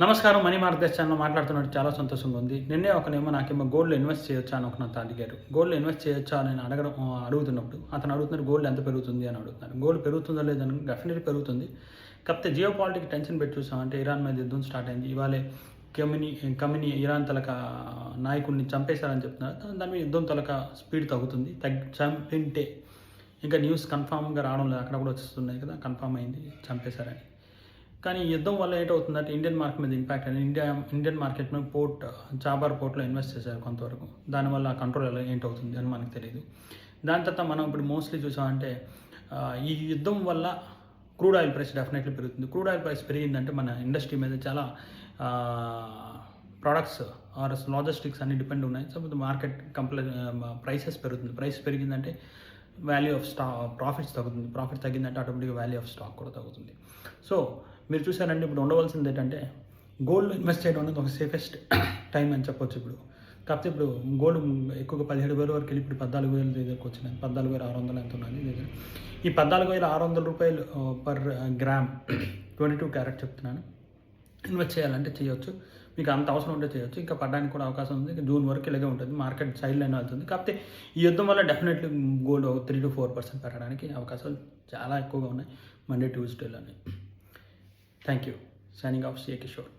నమస్కారం. Money market ఛానల్లో మాట్లాడుతున్నట్టు చాలా సంతోషంగా ఉంది. నిన్నే ఒకనేమో నాకేమో గోల్డ్‌లో ఇన్వెస్ట్ చేయొచ్చా అని ఒకనతను అడిగారు. గోల్డ్‌లో ఇన్వెస్ట్ చేయొచ్చా అని నేను అడుగుతున్నప్పుడు అతను అడుగుతున్నారు గోల్డ్ ఎంత పెరుగుతుంది అని అడుగుతున్నారు. గోల్డ్ పెరుగుతుందో లేదని డెఫినెట్‌లీ పెరుగుతుంది. కాకపోతే జియో పాలిటిక్స్ టెన్షన్ పెట్టి చూసామంటే ఇరాన్ మీద యుద్ధం స్టార్ట్ అయింది. ఇవాళే ఖమేనీ ఇరాన్ నాయకుడిని చంపేశారని చెప్తున్నారు. దాని మీద యుద్ధం స్పీడ్ తగ్గుతుంది. చంపింటే ఇంకా న్యూస్ కన్ఫామ్‌గా రావడం లేదు. అక్కడ కూడా వస్తున్నాయి కదా, కన్ఫామ్ అయింది చంపేశారని. కానీ ఈ యుద్ధం వల్ల ఏంటవుతుందంటే ఇండియన్ మార్కెట్ మీద ఇంపాక్ట్ అనేది ఇండియన్ మార్కెట్ మీద చాబార్ పోర్ట్‌లో ఇన్వెస్ట్ చేశారు కొంతవరకు. దానివల్ల కంట్రోల్ ఏంటవుతుంది అని మనకు తెలియదు. దాని తర్వాత మనం ఇప్పుడు మోస్ట్లీ చూసామంటే ఈ యుద్ధం వల్ల క్రూడ్ ఆయిల్ ప్రైస్ డెఫినెట్లీ పెరుగుతుంది. క్రూడ్ ఆయిల్ ప్రైస్ పెరిగిందంటే మన ఇండస్ట్రీ మీద చాలా ప్రొడక్ట్స్ ఆర్ లాజిస్టిక్స్ అన్ని డిపెండ్ ఉన్నాయి. సో మార్కెట్ ప్రైసెస్ పెరుగుతుంది. ప్రైస్ పెరిగిందంటే వాల్యూ ఆఫ్ ప్రాఫిట్స్ తగ్గుతుంది. ప్రాఫిట్ తగ్గిందంటే ఆటోమేటిక్గా వాల్యూ ఆఫ్ స్టాక్ కూడా తగ్గుతుంది. సో మీరు చూసారంటే ఇప్పుడు ఉండవలసింది ఏంటంటే గోల్డ్లో ఇన్వెస్ట్ చేయడం అనేది ఒక సేఫెస్ట్ టైం అని చెప్పొచ్చు. కాకపోతే ఇప్పుడు గోల్డ్ ఎక్కువగా 17,000 వరకు వెళ్ళి ఇప్పుడు 14,000 దగ్గరకు వచ్చినాయి. 14,600 ఎంత ఉన్నది దగ్గర. ఈ 14,600 రూపాయలు పర్ గ్రామ్ 22 క్యారెట్ చెప్తున్నాను. ఇన్వెస్ట్ చేయాలంటే చేయొచ్చు. మీకు అంత అవసరం ఉంటే చేయొచ్చు. ఇంకా పడడానికి కూడా అవకాశం ఉంది. జూన్ వరకు ఇలాగే ఉంటుంది. మార్కెట్ సైడ్ లైన్ వెళ్తుంది. కాకపోతే ఈ యుద్ధం వల్ల డెఫినెట్లీ గోల్డ్ 3 to 4% పెరగడానికి అవకాశాలు చాలా ఎక్కువగా ఉన్నాయి. మండే ట్యూస్డేలోనే. Thank you. Signing off CA Kishore.